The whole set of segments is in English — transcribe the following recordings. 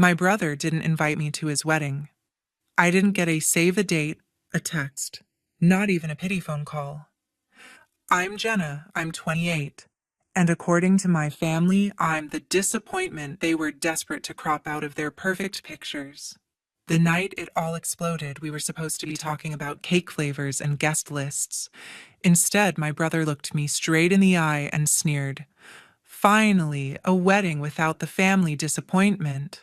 My brother didn't invite me to his wedding. I didn't get a save the date, a text, not even a pity phone call. I'm Jenna, I'm 28. And according to my family, I'm the disappointment they were desperate to crop out of their perfect pictures. The night it all exploded, we were supposed to be talking about cake flavors and guest lists. Instead, my brother looked me straight in the eye and sneered. Finally, a wedding without the family disappointment.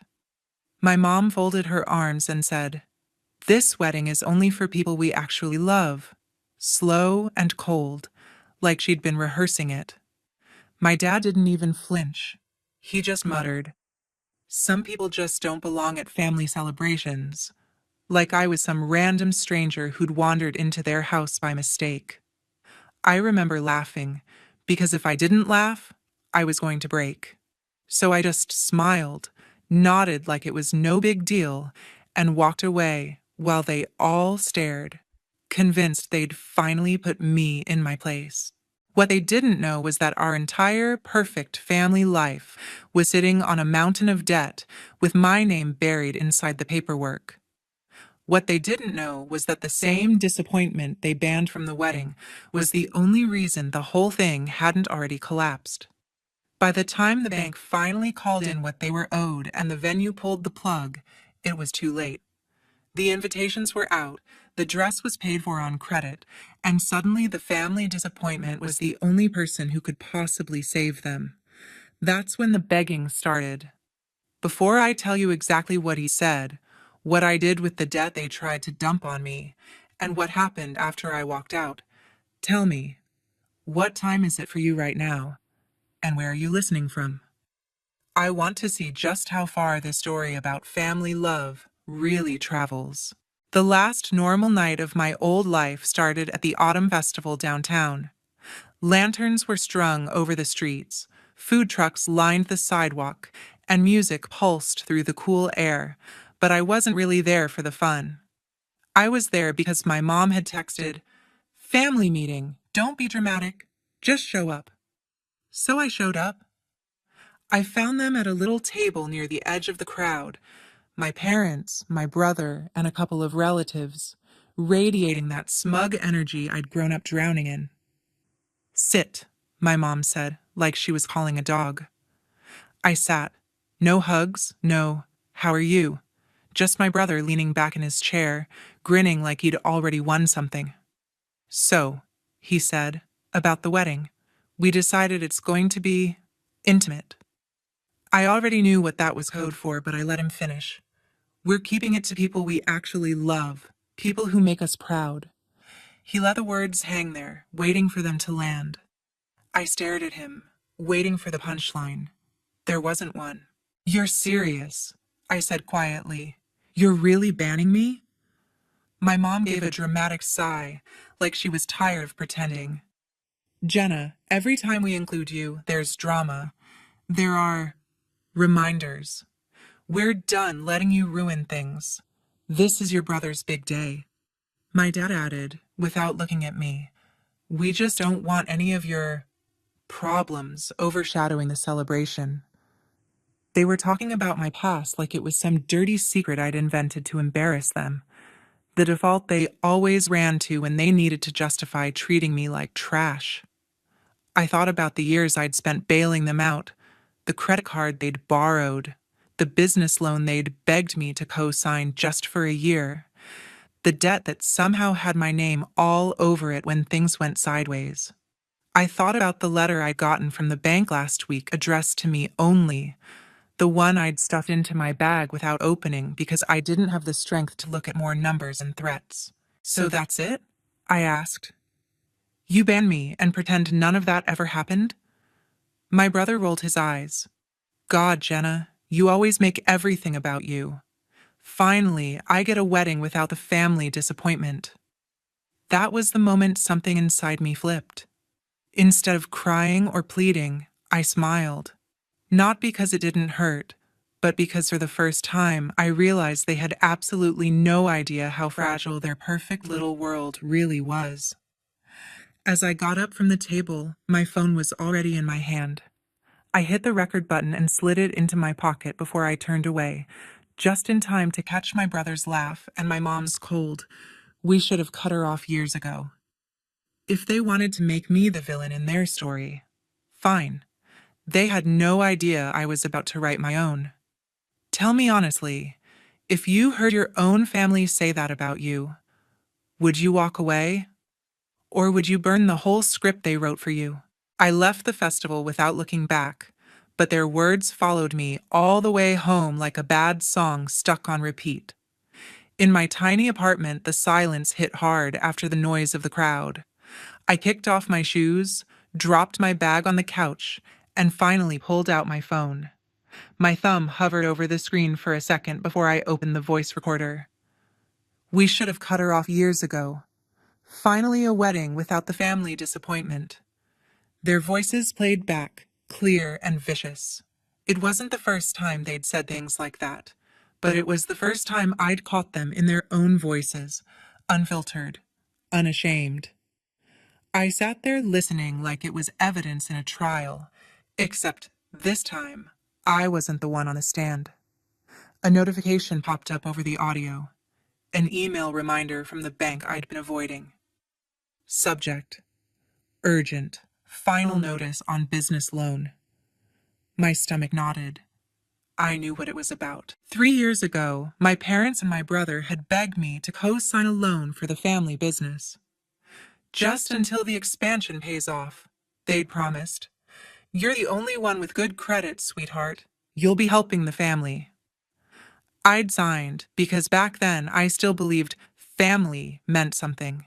My mom folded her arms and said, "This wedding is only for people we actually love." Slow and cold, like she'd been rehearsing it. My dad didn't even flinch. He just muttered, "Some people just don't belong at family celebrations." Like I was some random stranger who'd wandered into their house by mistake. I remember laughing, because if I didn't laugh, I was going to break. So I just smiled, nodded like it was no big deal, and walked away while they all stared, convinced they'd finally put me in my place. What they didn't know was that our entire perfect family life was sitting on a mountain of debt with my name buried inside the paperwork. What they didn't know was that the same disappointment they banned from the wedding was the only reason the whole thing hadn't already collapsed. By the time the bank finally called in what they were owed and the venue pulled the plug, it was too late. The invitations were out, the dress was paid for on credit, and suddenly the family disappointment was the only person who could possibly save them. That's when the begging started. Before I tell you exactly what he said, what I did with the debt they tried to dump on me, and what happened after I walked out, tell me, what time is it for you right now? And where are you listening from? I want to see just how far this story about family love really travels. The last normal night of my old life started at the Autumn Festival downtown. Lanterns were strung over the streets, food trucks lined the sidewalk, and music pulsed through the cool air, but I wasn't really there for the fun. I was there because my mom had texted, "Family meeting, don't be dramatic, just show up." So I showed up. I found them at a little table near the edge of the crowd, my parents, my brother, and a couple of relatives, radiating that smug energy I'd grown up drowning in. "Sit," my mom said, like she was calling a dog. I sat. No hugs, no, "How are you?" Just my brother leaning back in his chair, grinning like he'd already won something. "So," he said, "about the wedding. We decided it's going to be intimate." I already knew what that was code for, but I let him finish. "We're keeping it to people we actually love, people who make us proud." He let the words hang there, waiting for them to land. I stared at him, waiting for the punchline. There wasn't one. "You're serious," I said quietly. "You're really banning me?" My mom gave a dramatic sigh, like she was tired of pretending. "Jenna, every time we include you, there's drama. There are reminders. We're done letting you ruin things. This is your brother's big day." My dad added, without looking at me, "We just don't want any of your problems overshadowing the celebration." They were talking about my past like it was some dirty secret I'd invented to embarrass them, the default they always ran to when they needed to justify treating me like trash. I thought about the years I'd spent bailing them out, the credit card they'd borrowed, the business loan they'd begged me to co-sign just for a year, the debt that somehow had my name all over it when things went sideways. I thought about the letter I'd gotten from the bank last week addressed to me only, the one I'd stuffed into my bag without opening because I didn't have the strength to look at more numbers and threats. "So that's it?" I asked. "You ban me and pretend none of that ever happened?" My brother rolled his eyes. "God, Jenna, you always make everything about you. Finally, I get a wedding without the family disappointment." That was the moment something inside me flipped. Instead of crying or pleading, I smiled. Not because it didn't hurt, but because for the first time I realized they had absolutely no idea how fragile their perfect little world really was. As I got up from the table, my phone was already in my hand. I hit the record button and slid it into my pocket before I turned away, just in time to catch my brother's laugh and my mom's cold, "We should have cut her off years ago." If they wanted to make me the villain in their story, fine. They had no idea I was about to write my own. Tell me honestly, if you heard your own family say that about you, would you walk away? Or would you burn the whole script they wrote for you? I left the festival without looking back, but their words followed me all the way home like a bad song stuck on repeat. In my tiny apartment, the silence hit hard after the noise of the crowd. I kicked off my shoes, dropped my bag on the couch, and finally pulled out my phone. My thumb hovered over the screen for a second before I opened the voice recorder. "We should have cut her off years ago. Finally a wedding without the family disappointment." Their voices played back, clear and vicious. It wasn't the first time they'd said things like that, but it was the first time I'd caught them in their own voices, unfiltered, unashamed. I sat there listening like it was evidence in a trial, except this time, I wasn't the one on the stand. A notification popped up over the audio, an email reminder from the bank I'd been avoiding. Subject: urgent, final notice on business loan. My stomach knotted. I knew what it was about. 3 years ago, my parents and my brother had begged me to co-sign a loan for the family business. Just until the expansion pays off, they'd promised. "You're the only one with good credit, sweetheart. You'll be helping the family." I'd signed because back then I still believed family meant something.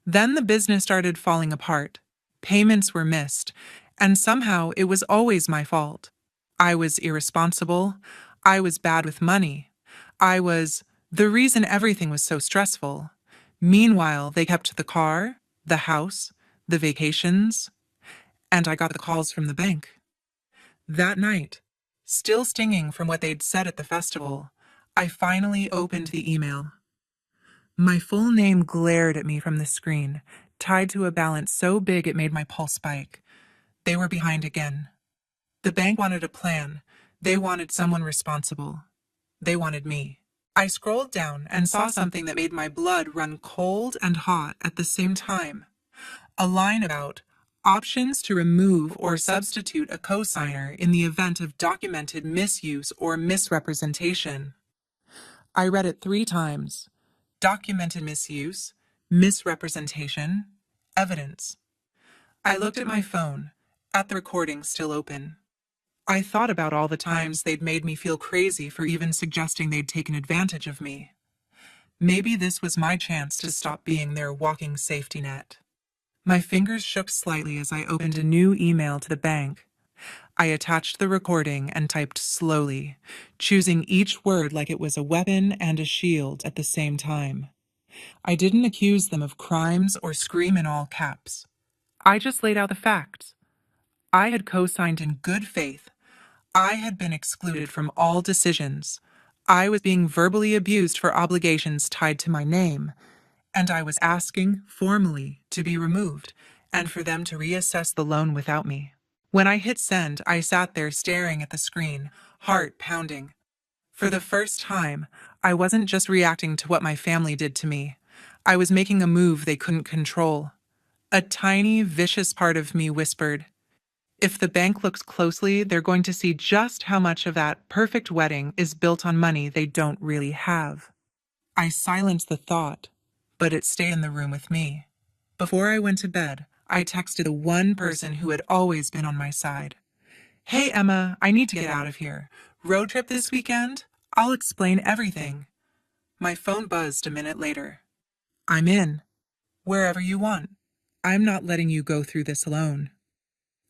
Then the business started falling apart. Payments were missed, and somehow it was always my fault. I was irresponsible. I was bad with money. I was the reason everything was so stressful. Meanwhile, they kept the car, the house, the vacations, and I got the calls from the bank. That night, still stinging from what they'd said at the festival, I finally opened the email. My full name glared at me from the screen, tied to a balance so big it made my pulse spike. They were behind again. The bank wanted a plan. They wanted someone responsible. They wanted me. I scrolled down and saw something that made my blood run cold and hot at the same time. A line about options to remove or substitute a cosigner in the event of documented misuse or misrepresentation. I read it 3 times. Documented misuse, misrepresentation, evidence. I looked at my phone, at the recording still open. I thought about all the times they'd made me feel crazy for even suggesting they'd taken advantage of me. Maybe this was my chance to stop being their walking safety net. My fingers shook slightly as I opened a new email to the bank. I attached the recording and typed slowly, choosing each word like it was a weapon and a shield at the same time. I didn't accuse them of crimes or scream in all caps. I just laid out the facts. I had co-signed in good faith. I had been excluded from all decisions. I was being verbally abused for obligations tied to my name, and I was asking, formally, to be removed, and for them to reassess the loan without me. When I hit send, I sat there staring at the screen, heart pounding. For the first time, I wasn't just reacting to what my family did to me. I was making a move they couldn't control. A tiny, vicious part of me whispered, "If the bank looks closely, they're going to see just how much of that perfect wedding is built on money they don't really have." I silenced the thought, but it stayed in the room with me. Before I went to bed, I texted the one person who had always been on my side. "Hey Emma, I need to get out of here. Road trip this weekend? I'll explain everything." My phone buzzed a minute later. "I'm in. Wherever you want. I'm not letting you go through this alone."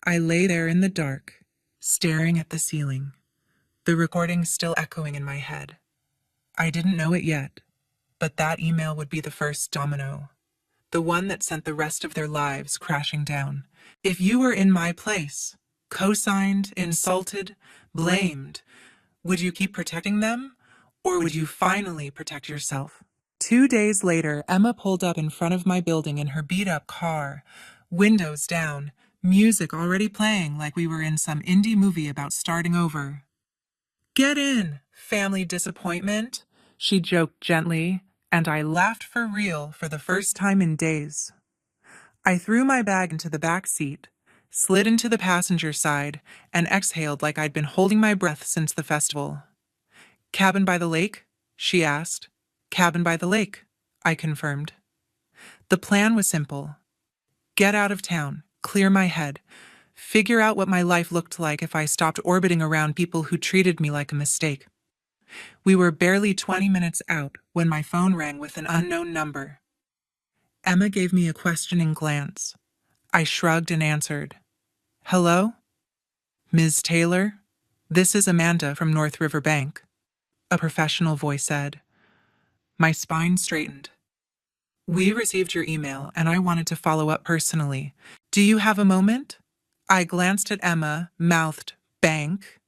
I lay there in the dark, staring at the ceiling, the recording still echoing in my head. I didn't know it yet, but that email would be the first domino, the one that sent the rest of their lives crashing down. If you were in my place, co-signed, insulted, blamed, would you keep protecting them, or would you finally protect yourself? 2 days later, Emma pulled up in front of my building in her beat-up car, windows down, music already playing like we were in some indie movie about starting over. Get in, family disappointment, she joked gently, and I laughed for real for the first time in days. I threw my bag into the back seat, slid into the passenger side, and exhaled like I'd been holding my breath since the festival. Cabin by the lake? She asked. Cabin by the lake, I confirmed. The plan was simple. Get out of town, clear my head, figure out what my life looked like if I stopped orbiting around people who treated me like a mistake. We were barely 20 minutes out when my phone rang with an unknown number. Emma gave me a questioning glance. I shrugged and answered. Hello? Ms. Taylor? This is Amanda from North River Bank, a professional voice said. My spine straightened. We received your email, and I wanted to follow up personally. Do you have a moment? I glanced at Emma, mouthed, bank,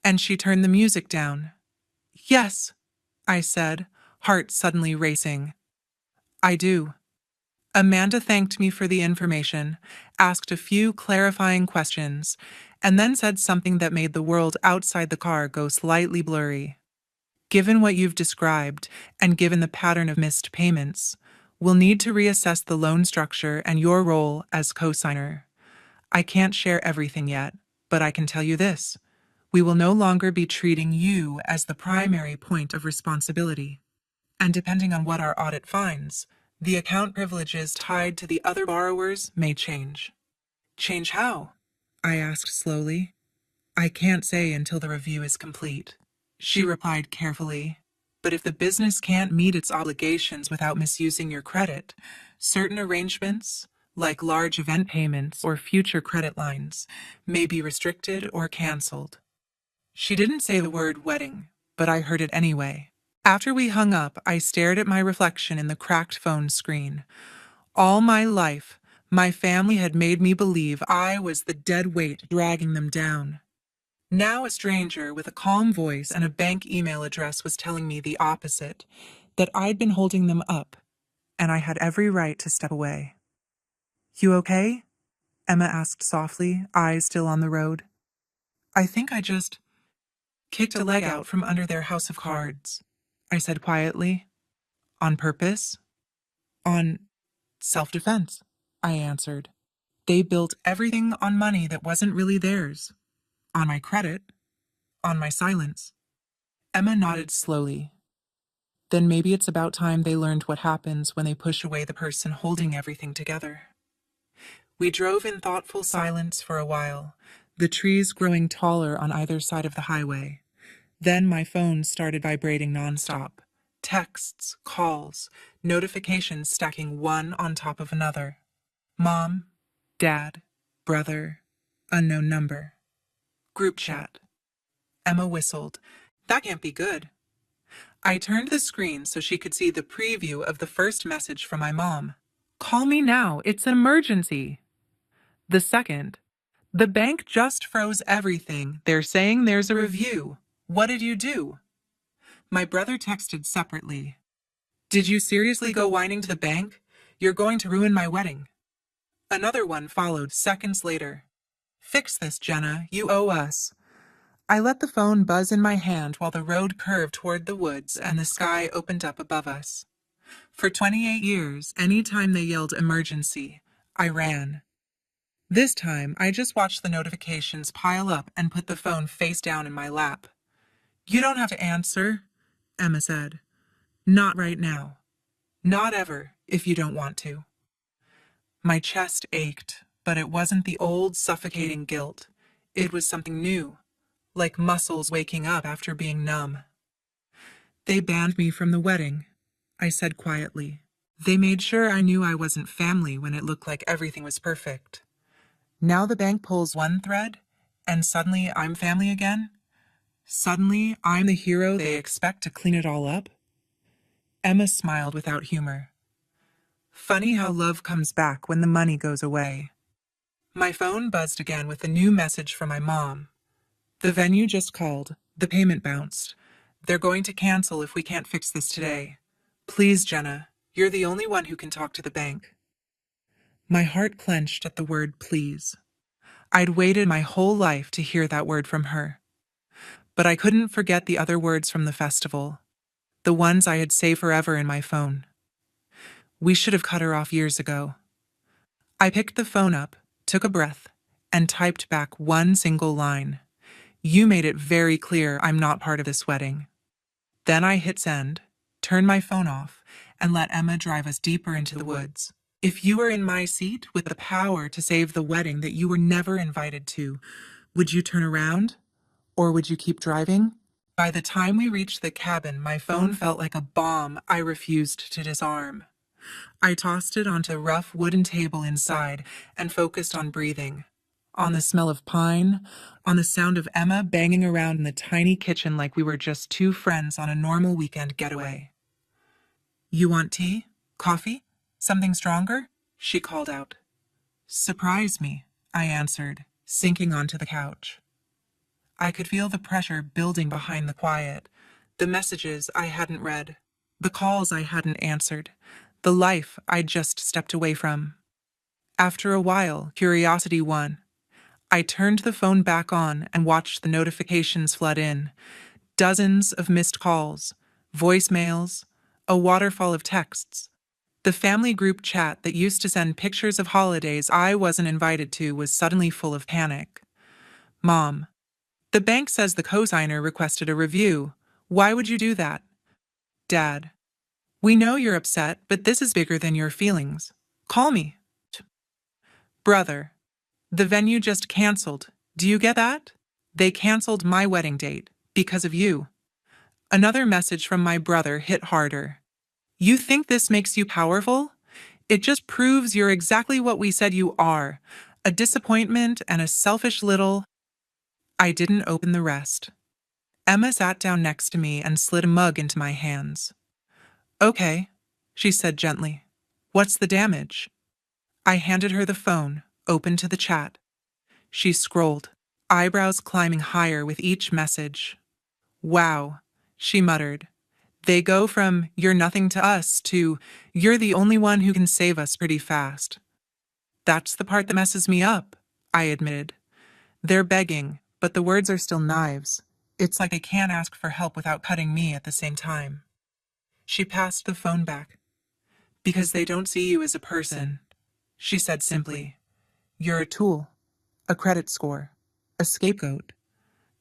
and she turned the music down. Yes, I said, heart suddenly racing. I do. Amanda thanked me for the information, asked a few clarifying questions, and then said something that made the world outside the car go slightly blurry. Given what you've described, and given the pattern of missed payments, we'll need to reassess the loan structure and your role as co-signer. I can't share everything yet, but I can tell you this. We will no longer be treating you as the primary point of responsibility. And depending on what our audit finds, the account privileges tied to the other borrowers may change. Change how? I asked slowly. I can't say until the review is complete. She replied carefully. But if the business can't meet its obligations without misusing your credit, certain arrangements, like large event payments or future credit lines, may be restricted or canceled. She didn't say the word wedding, but I heard it anyway. After we hung up, I stared at my reflection in the cracked phone screen. All my life, my family had made me believe I was the dead weight dragging them down. Now a stranger with a calm voice and a bank email address was telling me the opposite, that I'd been holding them up, and I had every right to step away. You okay? Emma asked softly, eyes still on the road. I think I just kicked a leg out from under their house of cards, I said quietly. On purpose? On self-defense, I answered. They built everything on money that wasn't really theirs. On my credit. On my silence. Emma nodded slowly. Then maybe it's about time they learned what happens when they push away the person holding everything together. We drove in thoughtful silence for a while, the trees growing taller on either side of the highway. Then my phone started vibrating nonstop. Texts, calls, notifications stacking one on top of another. Mom, Dad, brother, unknown number. Group chat. Emma whistled. That can't be good. I turned the screen so she could see the preview of the first message from my mom. Call me now, it's an emergency. The second. The bank just froze everything. They're saying there's a review. What did you do? My brother texted separately. Did you seriously go whining to the bank? You're going to ruin my wedding. Another one followed seconds later. Fix this, Jenna. You owe us. I let the phone buzz in my hand while the road curved toward the woods and the sky opened up above us. For 28 years, any time they yelled emergency, I ran. This time, I just watched the notifications pile up and put the phone face down in my lap. You don't have to answer, Emma said. Not right now. Not ever, if you don't want to. My chest ached, but it wasn't the old suffocating guilt. It was something new, like muscles waking up after being numb. They banned me from the wedding, I said quietly. They made sure I knew I wasn't family when it looked like everything was perfect. Now the bank pulls one thread, and suddenly I'm family again? Suddenly I'm the hero they expect to clean it all up? Emma smiled without humor. Funny how love comes back when the money goes away. My phone buzzed again with a new message from my mom. The venue just called. The payment bounced. They're going to cancel if we can't fix this today. Please, Jenna, you're the only one who can talk to the bank. My heart clenched at the word please. I'd waited my whole life to hear that word from her. But I couldn't forget the other words from the festival, the ones I had saved forever in my phone. We should have cut her off years ago. I picked the phone up, took a breath, and typed back one single line. You made it very clear I'm not part of this wedding. Then I hit send, turned my phone off, and let Emma drive us deeper into the woods. If you were in my seat with the power to save the wedding that you were never invited to, would you turn around? Or would you keep driving? By the time we reached the cabin, my phone felt like a bomb I refused to disarm. I tossed it onto a rough wooden table inside and focused on breathing, on the smell of pine, on the sound of Emma banging around in the tiny kitchen like we were just two friends on a normal weekend getaway. You want tea? Coffee? Something stronger? She called out. Surprise me, I answered, sinking onto the couch. I could feel the pressure building behind the quiet, the messages I hadn't read, the calls I hadn't answered, the life I'd just stepped away from. After a while, curiosity won. I turned the phone back on and watched the notifications flood in. Dozens of missed calls, voicemails, a waterfall of texts. The family group chat that used to send pictures of holidays I wasn't invited to was suddenly full of panic. Mom, the bank says the cosigner requested a review. Why would you do that? Dad, we know you're upset, but this is bigger than your feelings. Call me. Brother, the venue just canceled. Do you get that? They canceled my wedding date because of you. Another message from my brother hit harder. You think this makes you powerful? It just proves you're exactly what we said you are, a disappointment and a selfish little... I didn't open the rest. Emma sat down next to me and slid a mug into my hands. Okay, she said gently. What's the damage? I handed her the phone, open to the chat. She scrolled, eyebrows climbing higher with each message. Wow, she muttered. They go from, you're nothing to us, to, you're the only one who can save us pretty fast. That's the part that messes me up, I admitted. They're begging, but the words are still knives. It's like they can't ask for help without cutting me at the same time. She passed the phone back. Because they don't see you as a person, she said simply. You're a tool, a credit score, a scapegoat.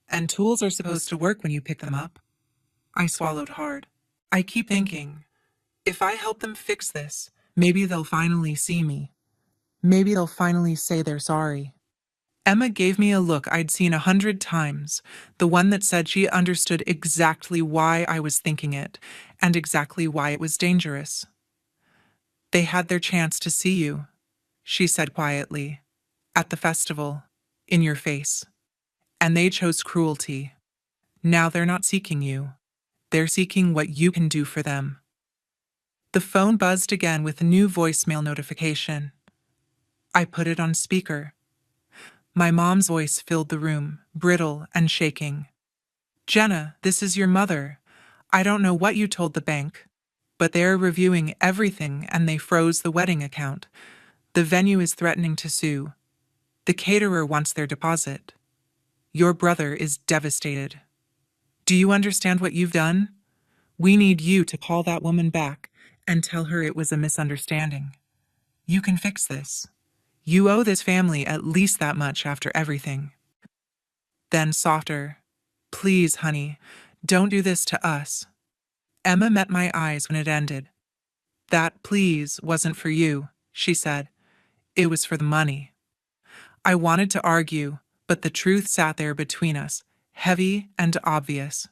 And tools are supposed to work when you pick them up. I swallowed hard. I keep thinking, if I help them fix this, maybe they'll finally see me. Maybe they'll finally say they're sorry. Emma gave me a look I'd seen 100 times, the one that said she understood exactly why I was thinking it, and exactly why it was dangerous. They had their chance to see you, she said quietly, at the festival, in your face. And they chose cruelty. Now they're not seeking you. They're seeking what you can do for them. The phone buzzed again with a new voicemail notification. I put it on speaker. My mom's voice filled the room, brittle and shaking. Jenna, this is your mother. I don't know what you told the bank, but they're reviewing everything and they froze the wedding account. The venue is threatening to sue. The caterer wants their deposit. Your brother is devastated. Do you understand what you've done? We need you to call that woman back and tell her it was a misunderstanding. You can fix this. You owe this family at least that much after everything. Then softer. Please, honey, don't do this to us. Emma met my eyes when it ended. That please wasn't for you, she said. It was for the money. I wanted to argue, but the truth sat there between us, heavy and obvious.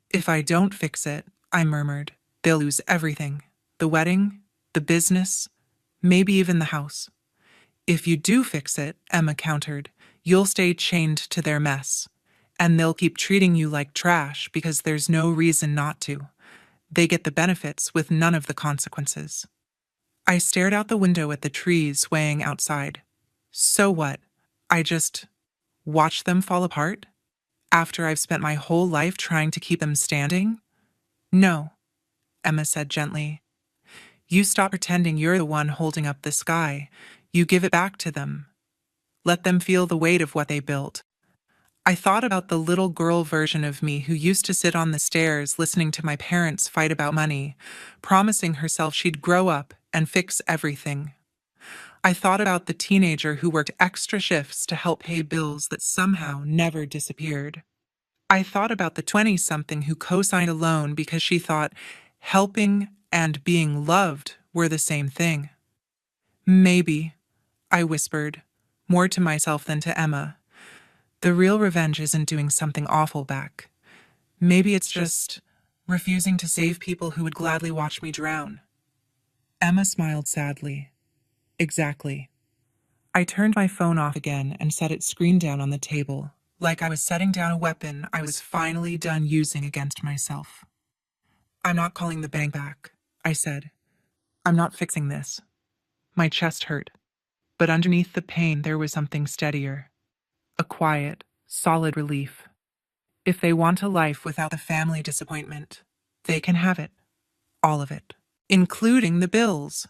If I don't fix it, I murmured, they'll lose everything. The wedding, the business, maybe even the house. If you do fix it, Emma countered, you'll stay chained to their mess. And they'll keep treating you like trash because there's no reason not to. They get the benefits with none of the consequences. I stared out the window at the trees swaying outside. So what? I just watch them fall apart? After I've spent my whole life trying to keep them standing? No, Emma said gently. You stop pretending you're the one holding up the sky. You give it back to them. Let them feel the weight of what they built. I thought about the little girl version of me who used to sit on the stairs listening to my parents fight about money, promising herself she'd grow up and fix everything. I thought about the teenager who worked extra shifts to help pay bills that somehow never disappeared. I thought about the 20-something who co-signed a loan because she thought helping and being loved were the same thing. Maybe, I whispered, more to myself than to Emma. The real revenge isn't doing something awful back. Maybe it's just refusing to save people who would gladly watch me drown. Emma smiled sadly. Exactly. I turned my phone off again and set its screen down on the table, like I was setting down a weapon I was finally done using against myself. I'm not calling the bank back, I said. I'm not fixing this. My chest hurt, but underneath the pain there was something steadier. A quiet, solid relief. If they want a life without the family disappointment, they can have it. All of it. Including the bills.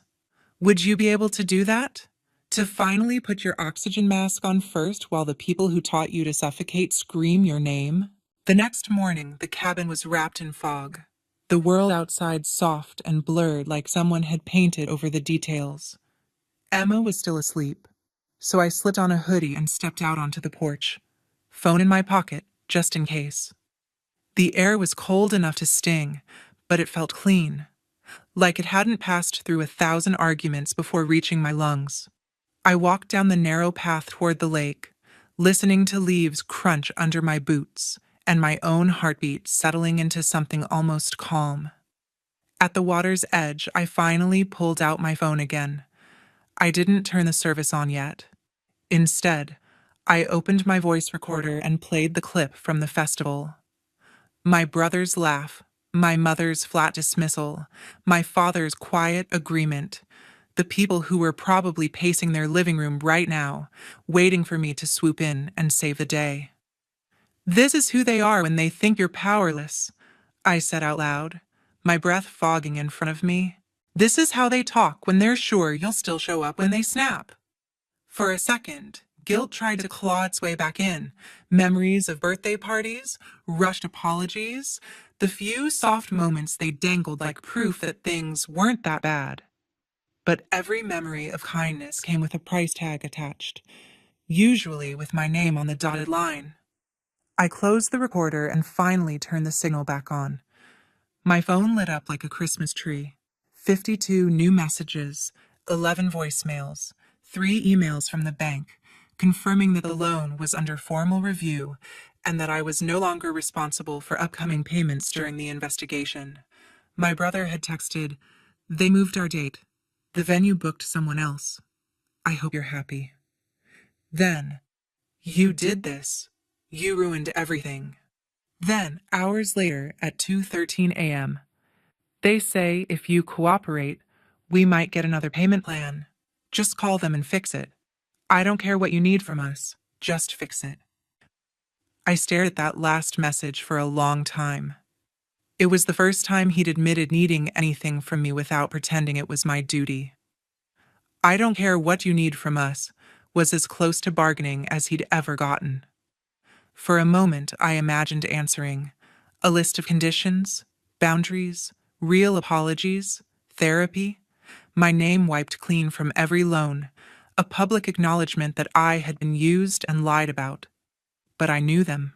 Would you be able to do that? To finally put your oxygen mask on first while the people who taught you to suffocate scream your name? The next morning, the cabin was wrapped in fog. The world outside soft and blurred like someone had painted over the details. Emma was still asleep, so I slipped on a hoodie and stepped out onto the porch. Phone in my pocket, just in case. The air was cold enough to sting, but it felt clean, like it hadn't passed through 1,000 arguments before reaching my lungs. I walked down the narrow path toward the lake, listening to leaves crunch under my boots and my own heartbeat settling into something almost calm. At the water's edge, I finally pulled out my phone again. I didn't turn the service on yet. Instead, I opened my voice recorder and played the clip from the festival. My brother's laugh, my mother's flat dismissal, my father's quiet agreement, the people who were probably pacing their living room right now, waiting for me to swoop in and save the day. This is who they are when they think you're powerless, I said out loud, my breath fogging in front of me. This is how they talk when they're sure you'll still show up when they snap. For a second, guilt tried to claw its way back in. Memories of birthday parties, rushed apologies, the few soft moments they dangled like proof that things weren't that bad. But every memory of kindness came with a price tag attached, usually with my name on the dotted line. I closed the recorder and finally turned the signal back on. My phone lit up like a Christmas tree. 52 new messages, 11 voicemails, 3 emails from the bank, confirming that the loan was under formal review and that I was no longer responsible for upcoming payments during the investigation. My brother had texted, "They moved our date. The venue booked someone else. I hope you're happy." Then, "You did this. You ruined everything." Then, hours later, at 2:13 a.m., "They say if you cooperate, we might get another payment plan. Just call them and fix it. I don't care what you need from us. Just fix it." I stared at that last message for a long time. It was the first time he'd admitted needing anything from me without pretending it was my duty. "I don't care what you need from us," was as close to bargaining as he'd ever gotten. For a moment, I imagined answering, a list of conditions, boundaries, real apologies, therapy, my name wiped clean from every loan, a public acknowledgement that I had been used and lied about. But I knew them.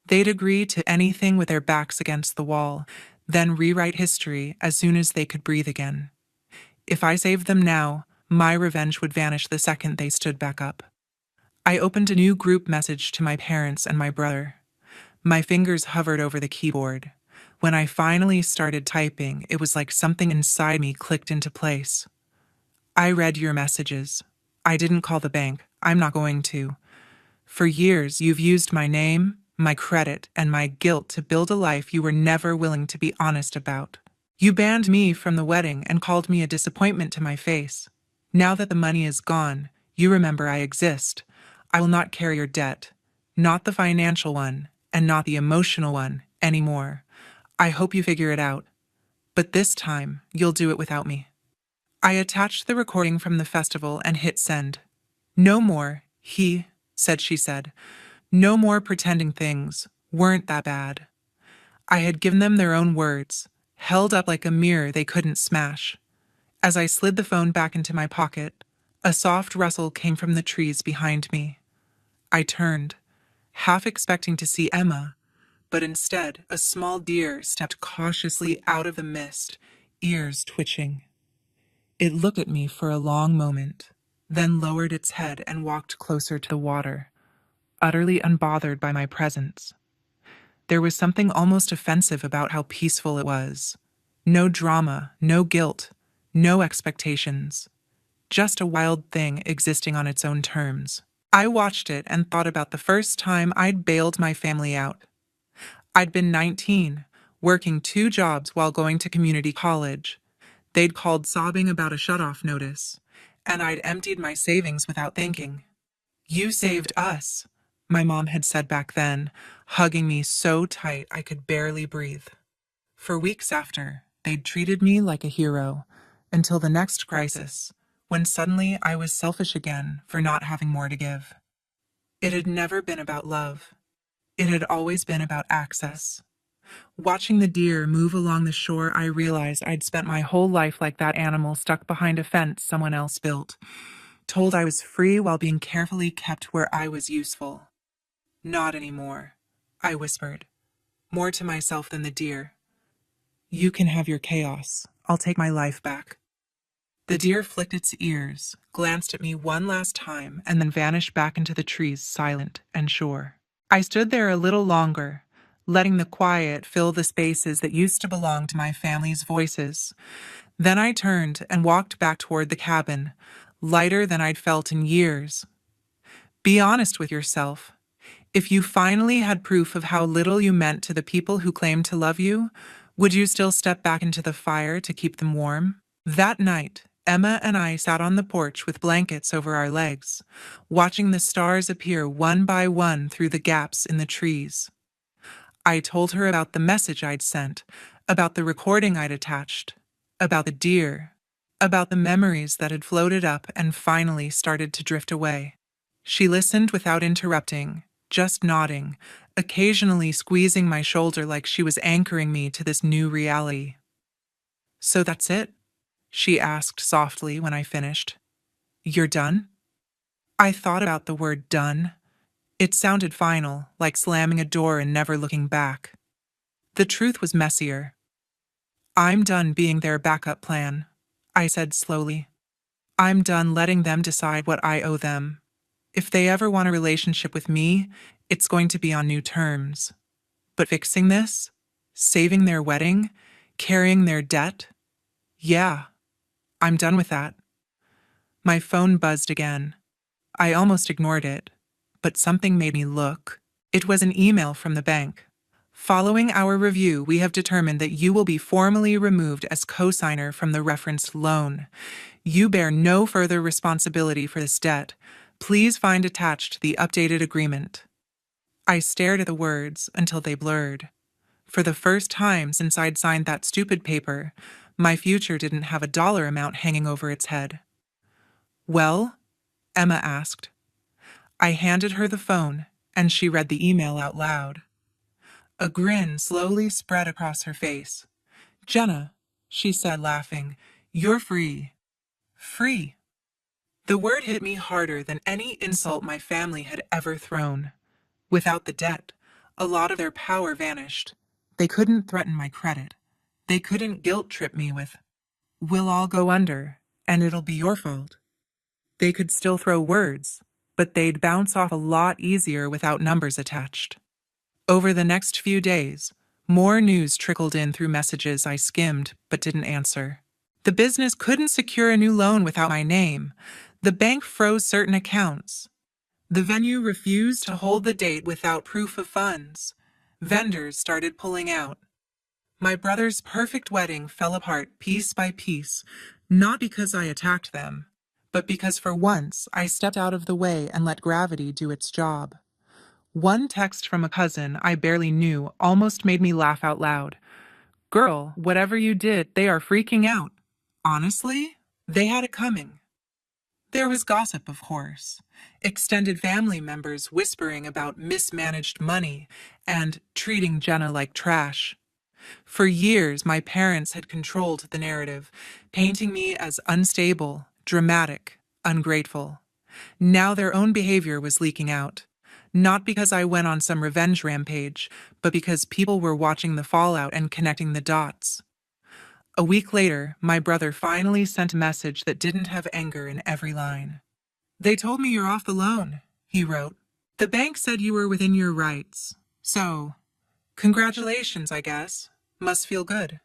They'd agree to anything with their backs against the wall, then rewrite history as soon as they could breathe again. If I saved them now, my revenge would vanish the second they stood back up. I opened a new group message to my parents and my brother. My fingers hovered over the keyboard. When I finally started typing, it was like something inside me clicked into place. "I read your messages. I didn't call the bank. I'm not going to. For years, you've used my name, my credit, and my guilt to build a life you were never willing to be honest about. You banned me from the wedding and called me a disappointment to my face. Now that the money is gone, you remember I exist. I will not carry your debt, not the financial one, and not the emotional one, anymore. I hope you figure it out. But this time, you'll do it without me." I attached the recording from the festival and hit send. No more, He said, she said. No more pretending things weren't that bad. I had given them their own words, held up like a mirror they couldn't smash. As I slid the phone back into my pocket, a soft rustle came from the trees behind me. I turned, half expecting to see Emma, but instead a small deer stepped cautiously out of the mist, ears twitching. It looked at me for a long moment, then lowered its head and walked closer to the water, utterly unbothered by my presence. There was something almost offensive about how peaceful it was. No drama, no guilt, no expectations. Just a wild thing existing on its own terms. I watched it and thought about the first time I'd bailed my family out. I'd been 19, working 2 jobs while going to community college. They'd called sobbing about a shut-off notice, and I'd emptied my savings without thinking. "You saved us," my mom had said back then, hugging me so tight I could barely breathe. For weeks after, they'd treated me like a hero, until the next crisis, when suddenly I was selfish again for not having more to give. It had never been about love. It had always been about access. Watching the deer move along the shore, I realized I'd spent my whole life like that animal stuck behind a fence someone else built, told I was free while being carefully kept where I was useful. "Not anymore," I whispered, more to myself than the deer. "You can have your chaos. I'll take my life back." The deer flicked its ears, glanced at me one last time, and then vanished back into the trees, silent and sure. I stood there a little longer, letting the quiet fill the spaces that used to belong to my family's voices. Then I turned and walked back toward the cabin, lighter than I'd felt in years. Be honest with yourself. If you finally had proof of how little you meant to the people who claimed to love you, would you still step back into the fire to keep them warm? That night, Emma and I sat on the porch with blankets over our legs, watching the stars appear one by one through the gaps in the trees. I told her about the message I'd sent, about the recording I'd attached, about the deer, about the memories that had floated up and finally started to drift away. She listened without interrupting, just nodding, occasionally squeezing my shoulder like she was anchoring me to this new reality. "So that's it?" she asked softly when I finished. "You're done?" I thought about the word done. It sounded final, like slamming a door and never looking back. The truth was messier. "I'm done being their backup plan," I said slowly. "I'm done letting them decide what I owe them. If they ever want a relationship with me, it's going to be on new terms. But fixing this, saving their wedding, carrying their debt, yeah, I'm done with that." My phone buzzed again. I almost ignored it, but something made me look. It was an email from the bank. "Following our review, we have determined that you will be formally removed as cosigner from the referenced loan. You bear no further responsibility for this debt. Please find attached the updated agreement." I stared at the words until they blurred. For the first time since I'd signed that stupid paper, my future didn't have a dollar amount hanging over its head. "Well?" Emma asked. I handed her the phone, and she read the email out loud. A grin slowly spread across her face. "Jenna," she said, laughing, "you're free." Free. The word hit me harder than any insult my family had ever thrown. Without the debt, a lot of their power vanished. They couldn't threaten my credit. They couldn't guilt-trip me with, "We'll all go under, and it'll be your fault." They could still throw words, but they'd bounce off a lot easier without numbers attached. Over the next few days, more news trickled in through messages I skimmed but didn't answer. The business couldn't secure a new loan without my name. The bank froze certain accounts. The venue refused to hold the date without proof of funds. Vendors started pulling out. My brother's perfect wedding fell apart piece by piece, not because I attacked them, but because for once I stepped out of the way and let gravity do its job. One text from a cousin I barely knew almost made me laugh out loud. "Girl, whatever you did, they are freaking out. Honestly, they had it coming." There was gossip, of course. Extended family members whispering about mismanaged money and treating Jenna like trash. For years, my parents had controlled the narrative, painting me as unstable, dramatic, ungrateful. Now their own behavior was leaking out. Not because I went on some revenge rampage, but because people were watching the fallout and connecting the dots. A week later, my brother finally sent a message that didn't have anger in every line. "They told me you're off the loan," he wrote. "The bank said you were within your rights. So, congratulations, I guess. Must feel good."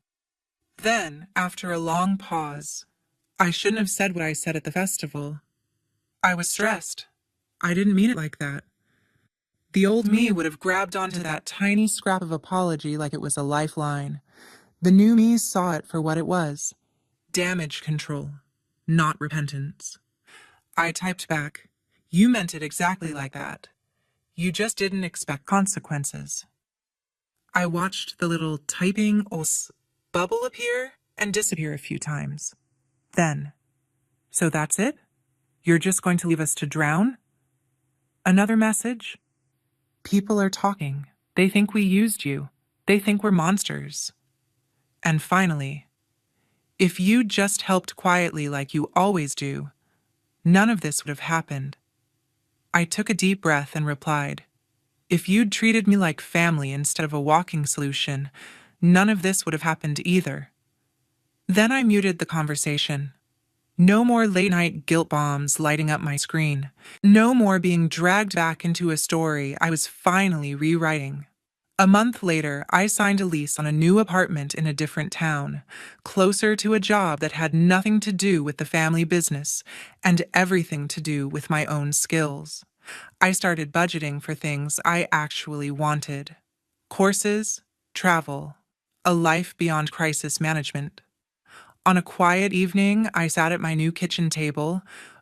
Then, after a long pause, "I shouldn't have said what I said at the festival. I was stressed. I didn't mean it like that." The old me would have grabbed onto that tiny scrap of apology like it was a lifeline. The new me saw it for what it was: damage control, not repentance. I typed back, "You meant it exactly like that. You just didn't expect consequences." I watched the little typing os bubble appear and disappear a few times. Then, "So that's it? You're just going to leave us to drown?" Another message. "People are talking. They think we used you. They think we're monsters." And finally, "If you'd just helped quietly like you always do, none of this would have happened." I took a deep breath and replied, "If you'd treated me like family instead of a walking solution, none of this would have happened either." Then I muted the conversation. No more late-night guilt bombs lighting up my screen. No more being dragged back into a story I was finally rewriting. A month later, I signed a lease on a new apartment in a different town, closer to a job that had nothing to do with the family business and everything to do with my own skills. I started budgeting for things I actually wanted: courses, travel, a life beyond crisis management. On a quiet evening, I sat at my new kitchen table,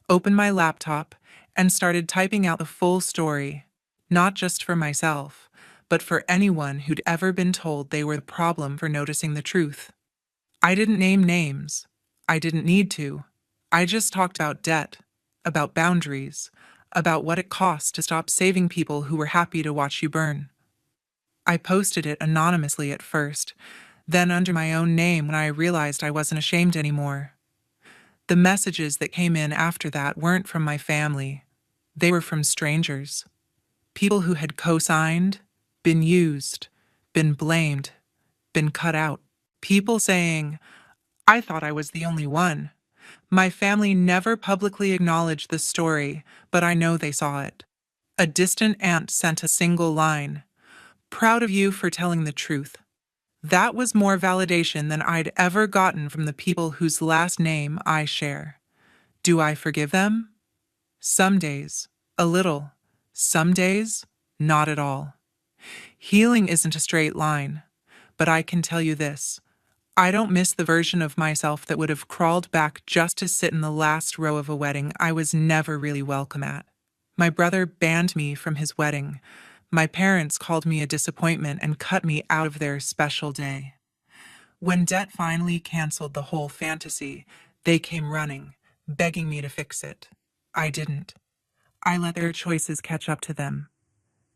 opened my laptop, and started typing out the full story, not just for myself, but for anyone who'd ever been told they were the problem for noticing the truth. I didn't name names. I didn't need to. I just talked about debt, about boundaries, about what it costs to stop saving people who were happy to watch you burn. I posted it anonymously at first, then under my own name when I realized I wasn't ashamed anymore. The messages that came in after that weren't from my family. They were from strangers. People who had co-signed, been used, been blamed, been cut out. People saying, "I thought I was the only one." My family never publicly acknowledged the story, but I know they saw it. A distant aunt sent a single line, "Proud of you for telling the truth." That was more validation than I'd ever gotten from the people whose last name I share. Do I forgive them? Some days, a little. Some days, not at all. Healing isn't a straight line, but I can tell you this: I don't miss the version of myself that would have crawled back just to sit in the last row of a wedding I was never really welcome at. My brother banned me from his wedding. My parents called me a disappointment and cut me out of their special day. When debt finally canceled the whole fantasy, they came running, begging me to fix it. I didn't. I let their choices catch up to them.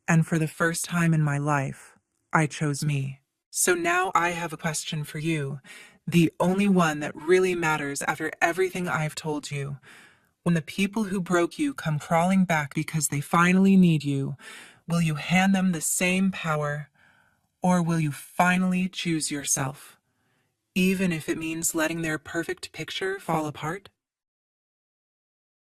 And for the first time in my life, I chose me. So now I have a question for you, the only one that really matters after everything I've told you. When the people who broke you come crawling back because they finally need you, will you hand them the same power, or will you finally choose yourself, even if it means letting their perfect picture fall apart?